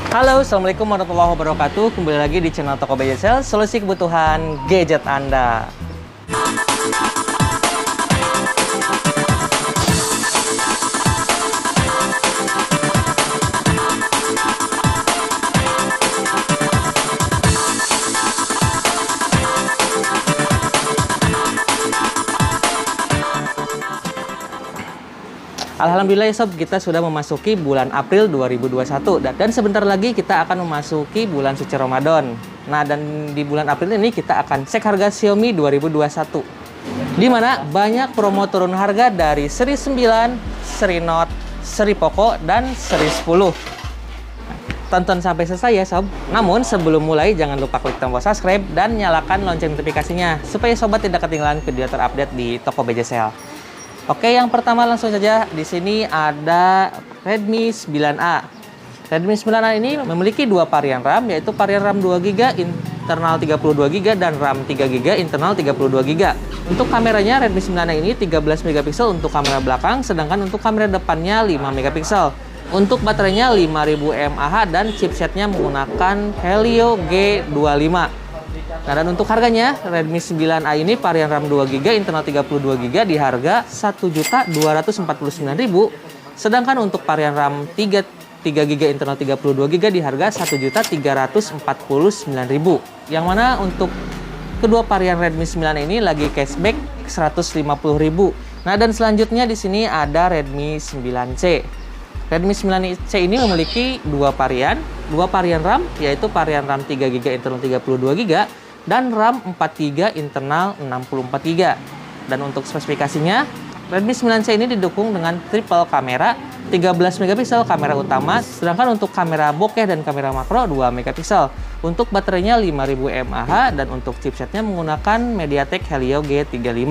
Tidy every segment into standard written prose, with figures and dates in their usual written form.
Halo, Assalamualaikum warahmatullahi wabarakatuh. Kembali lagi di channel Toko BJSL, solusi kebutuhan gadget Anda. Alhamdulillah ya sob, kita sudah memasuki bulan April 2021 dan sebentar lagi kita akan memasuki bulan suci Ramadan. Nah, dan di bulan April ini kita akan cek harga Xiaomi 2021. Di mana banyak promo turun harga dari seri 9, seri Note, seri Poco, dan seri 10. Tonton sampai selesai ya sob. Namun sebelum mulai jangan lupa klik tombol subscribe dan nyalakan lonceng notifikasinya supaya sobat tidak ketinggalan video terupdate di Toko BJSL. Oke, yang pertama langsung saja. Di sini ada Redmi 9A. Redmi 9A ini memiliki dua varian RAM, yaitu varian RAM 2GB internal 32GB dan RAM 3GB internal 32GB. Untuk kameranya Redmi 9A ini 13 MP untuk kamera belakang, sedangkan untuk kamera depannya 5 MP. Untuk baterainya 5000 mAh dan chipsetnya menggunakan Helio G25. Nah, dan untuk harganya Redmi 9A ini varian RAM 2GB internal 32GB di harga Rp1.249.000, sedangkan untuk varian RAM 3GB internal 32GB di harga Rp1.349.000. Yang mana untuk kedua varian Redmi 9 ini lagi cashback Rp150.000. Nah, dan selanjutnya di sini ada Redmi 9C. Redmi 9C ini memiliki dua varian RAM, yaitu varian RAM 3GB internal 32GB dan RAM 4GB internal 64GB. Dan untuk spesifikasinya, Redmi 9C ini didukung dengan triple kamera, 13 MP kamera utama, sedangkan untuk kamera bokeh dan kamera makro 2 MP. Untuk baterainya 5000 mAh dan untuk chipsetnya menggunakan MediaTek Helio G35.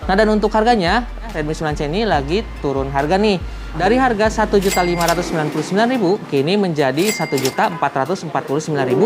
Nah, dan untuk harganya, Redmi 9C ini lagi turun harga nih. Dari harga Rp1.599.000 kini menjadi Rp1.449.000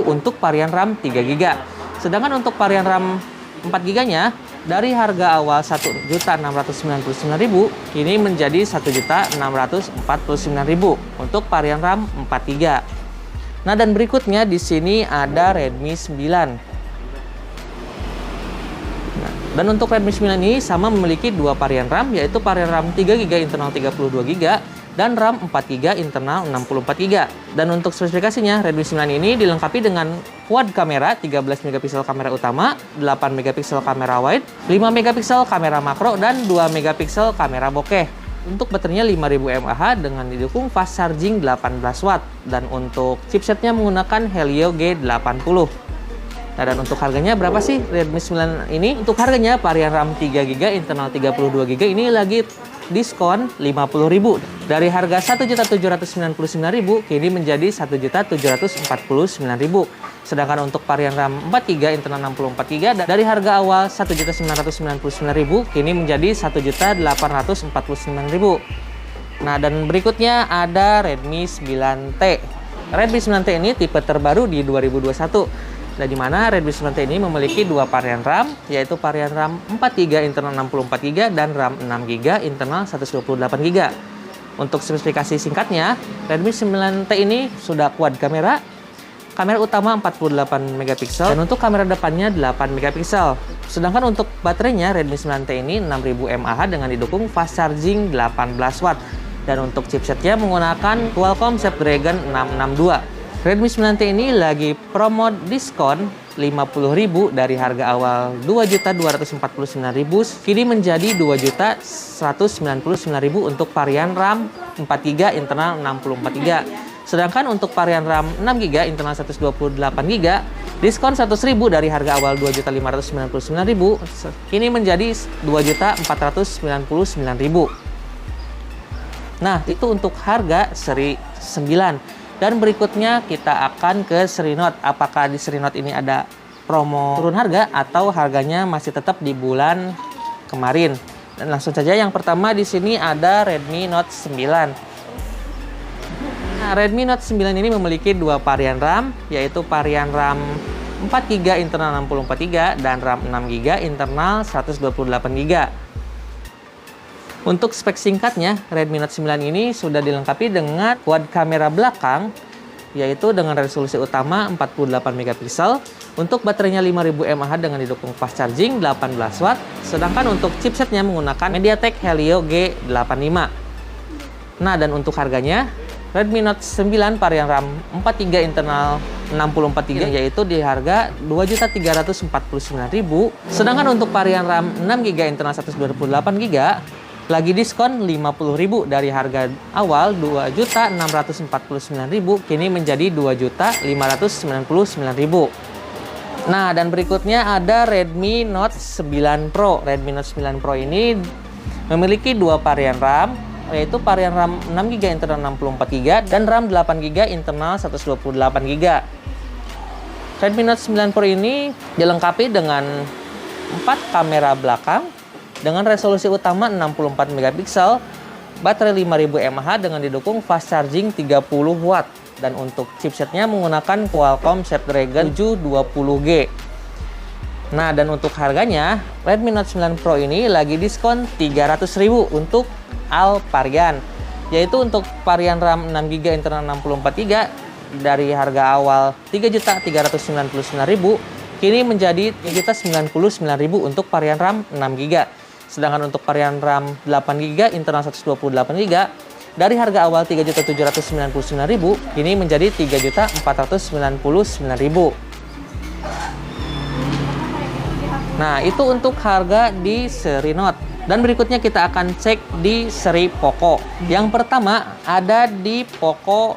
untuk varian RAM 3GB. Sedangkan untuk varian RAM 4GB-nya dari harga awal Rp1.699.000 kini menjadi Rp1.649.000 untuk varian RAM 4GB. Nah, dan berikutnya di sini ada Redmi 9. Dan untuk Redmi 9 ini sama memiliki dua varian RAM, yaitu varian RAM 3GB internal 32GB dan RAM 4GB internal 64GB. Dan untuk spesifikasinya, Redmi 9 ini dilengkapi dengan quad kamera, 13 MP kamera utama, 8 MP kamera wide, 5 MP kamera makro, dan 2 MP kamera bokeh. Untuk baterainya 5000 mAh dengan didukung fast charging 18W. Dan untuk chipsetnya menggunakan Helio G80. Nah, dan untuk harganya berapa sih Redmi 9 ini? Untuk harganya varian RAM 3GB internal 32GB ini lagi diskon Rp50.000. Dari harga Rp1.799.000 kini menjadi Rp1.749.000. Sedangkan untuk varian RAM 4GB internal 64GB dari harga awal Rp1.999.000 kini menjadi Rp1.849.000. Nah, dan berikutnya ada Redmi 9T. Redmi 9T ini tipe terbaru di 2021. Nah, di mana Redmi 9T ini memiliki dua varian RAM, yaitu varian RAM 4GB internal 64GB dan RAM 6GB internal 128GB. Untuk spesifikasi singkatnya, Redmi 9T ini sudah quad kamera, kamera utama 48 MP dan untuk kamera depannya 8 MP. Sedangkan untuk baterainya Redmi 9T ini 6000 mAh dengan didukung fast charging 18W. Dan untuk chipsetnya menggunakan Qualcomm Snapdragon 662. Redmi 9T ini lagi promo diskon Rp50.000 dari harga awal Rp2.249.000 kini menjadi Rp2.199.000 untuk varian RAM 4GB internal 64GB. Sedangkan untuk varian RAM 6GB internal 128GB diskon Rp100.000 dari harga awal Rp2.599.000 kini menjadi Rp2.499.000. Nah, itu untuk harga seri 9. Dan berikutnya kita akan ke seri Note. Apakah di seri Note ini ada promo turun harga atau harganya masih tetap di bulan kemarin? Dan langsung saja yang pertama di sini ada Redmi Note 9. Nah, Redmi Note 9 ini memiliki dua varian RAM, yaitu varian RAM 4GB internal 64GB dan RAM 6GB internal 128GB. Untuk spek singkatnya, Redmi Note 9 ini sudah dilengkapi dengan quad kamera belakang, yaitu dengan resolusi utama 48 megapiksel. Untuk baterainya 5000 mAh dengan didukung fast charging 18 watt. Sedangkan untuk chipsetnya menggunakan MediaTek Helio G85. Nah, dan untuk harganya Redmi Note 9 varian RAM 43 internal 6043 yaitu di harga Rp2.349.000. Sedangkan untuk varian RAM 6GB internal 128GB lagi diskon Rp50.000 dari harga awal Rp2.649.000 kini menjadi Rp2.599.000. Nah, dan berikutnya ada Redmi Note 9 Pro. Redmi Note 9 Pro ini memiliki dua varian RAM, yaitu varian RAM 6GB internal 64GB dan RAM 8GB internal 128GB. Redmi Note 9 Pro ini dilengkapi dengan 4 kamera belakang dengan resolusi utama 64 megapiksel, baterai 5000 mAh dengan didukung fast charging 30 watt. Dan untuk chipsetnya menggunakan Qualcomm Snapdragon 720G. Nah, dan untuk harganya Redmi Note 9 Pro ini lagi diskon Rp300.000 untuk all varian, yaitu untuk varian RAM 6GB internal 64GB dari harga awal Rp3.399.000 kini menjadi Rp3.099.000 untuk varian RAM 6GB. Sedangkan untuk varian RAM 8GB internal 128GB dari harga awal Rp3.799.000 kini menjadi Rp3.499.000. Nah, itu untuk harga di seri Note. Dan berikutnya kita akan cek di seri Poco. Yang pertama ada di Poco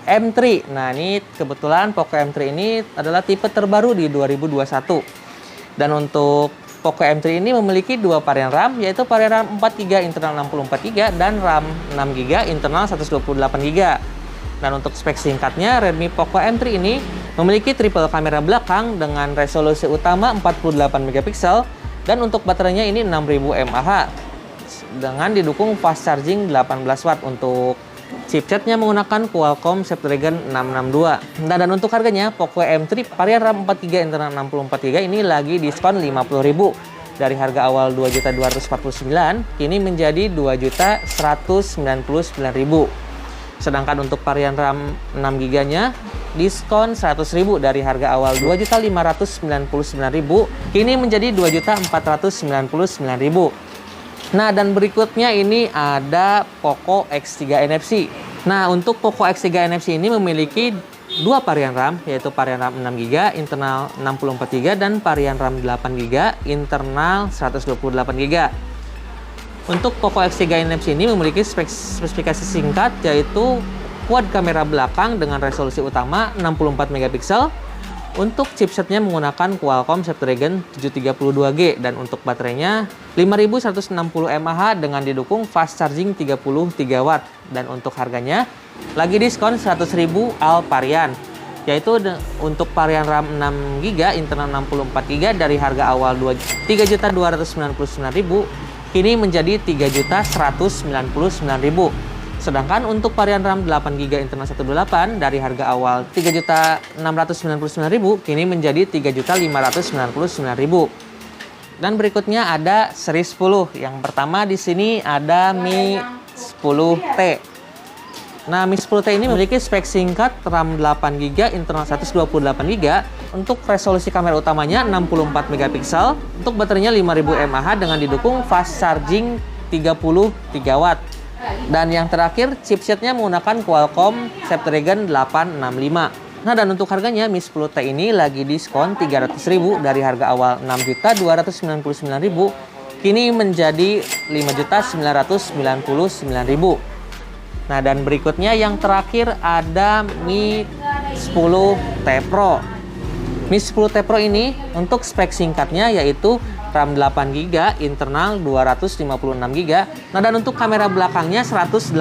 M3. Nah, ini kebetulan Poco M3 ini adalah tipe terbaru di 2021. Dan untuk Poco M3 ini memiliki dua varian RAM, yaitu varian RAM 4GB internal 64GB dan RAM 6GB internal 128GB. Dan untuk spek singkatnya, Redmi Poco M3 ini memiliki triple kamera belakang dengan resolusi utama 48 megapiksel dan untuk baterainya ini 6000 mAh dengan didukung fast charging 18 watt. Untuk chipsetnya menggunakan Qualcomm Snapdragon 662. Nah, dan untuk harganya Poco M3 varian RAM 4GB internal 64GB ini lagi diskon Rp50.000 dari harga awal Rp2.249.000 kini menjadi Rp2.199.000. Sedangkan untuk varian RAM 6GB-nya diskon Rp100.000 dari harga awal Rp2.599.000 kini menjadi Rp2.499.000. Nah, dan berikutnya ini ada Poco X3 NFC. Nah, untuk Poco X3 NFC ini memiliki dua varian RAM, yaitu varian RAM 6GB internal 64GB dan varian RAM 8GB internal 128GB. Untuk Poco X3 NFC ini memiliki spesifikasi singkat, yaitu quad kamera belakang dengan resolusi utama 64 megapiksel. Untuk chipsetnya menggunakan Qualcomm Snapdragon 732G dan untuk baterainya 5160 mAh dengan didukung fast charging 33 watt. Dan untuk harganya lagi diskon Rp100.000 all varian, yaitu untuk varian RAM 6GB internal 64GB dari harga awal Rp3.299.000 kini menjadi Rp3.199.000. Sedangkan untuk varian RAM 8GB internal 128 dari harga awal Rp3.699.000 kini menjadi Rp3.599.000. Dan berikutnya ada seri 10. Yang pertama di sini ada Mi 10T. Nah, Mi 10T ini memiliki spek singkat RAM 8GB internal 128GB. Untuk resolusi kamera utamanya 64 megapiksel. Untuk baterainya 5000 mAh dengan didukung fast charging 33 watt. Dan yang terakhir, chipsetnya menggunakan Qualcomm Snapdragon 865. Nah, dan untuk harganya Mi 10T ini lagi diskon Rp300.000 dari harga awal Rp6.299.000 kini menjadi Rp5.999.000. Nah, dan berikutnya yang terakhir ada Mi 10T Pro. Mi 10T Pro ini untuk spek singkatnya yaitu RAM 8GB internal 256GB. Nah, dan untuk kamera belakangnya 108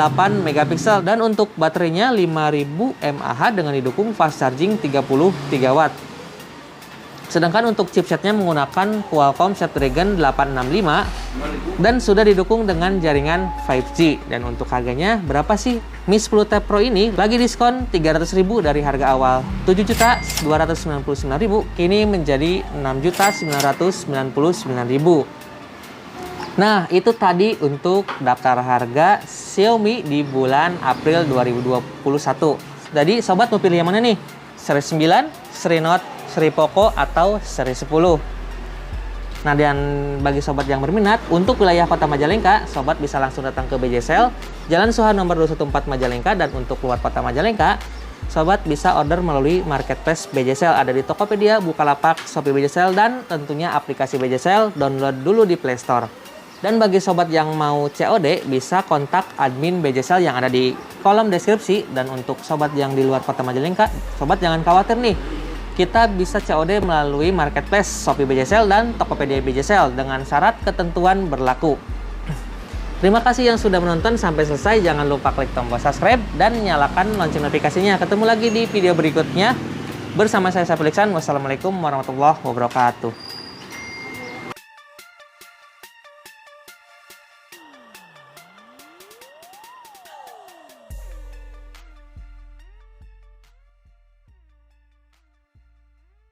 megapiksel dan untuk baterainya 5000 mAh dengan didukung fast charging 33 watt. Sedangkan untuk chipsetnya menggunakan Qualcomm Snapdragon 865 dan sudah didukung dengan jaringan 5G. Dan untuk harganya berapa sih? Mi 10T Pro ini lagi diskon Rp300.000 dari harga awal Rp7.299.000 kini menjadi Rp6.199.000. Nah, itu tadi untuk daftar harga Xiaomi di bulan April 2021. Jadi sobat mau pilih yang mana nih? Seri 9, seri Note, seri Poco, atau seri 10? Nah, dan bagi sobat yang berminat, untuk wilayah Kota Majalengka, sobat bisa langsung datang ke BJ-Sale, Jalan Suha nomor 214 Majalengka, dan untuk luar Kota Majalengka, sobat bisa order melalui marketplace BJ-Sale. Ada di Tokopedia, Bukalapak, Shopee BJ-Sale, dan tentunya aplikasi BJ-Sale, download dulu di Play Store. Dan bagi sobat yang mau COD, bisa kontak admin BJ-Sale yang ada di kolom deskripsi. Dan untuk sobat yang di luar Kota Majalengka, sobat jangan khawatir nih. Kita bisa COD melalui marketplace Shopee BJ-Sale dan Tokopedia BJ-Sale dengan syarat ketentuan berlaku. Terima kasih yang sudah menonton sampai selesai. Jangan lupa klik tombol subscribe dan nyalakan lonceng notifikasinya. Ketemu lagi di video berikutnya. Bersama saya Saiful Iksan. Wassalamualaikum warahmatullahi wabarakatuh.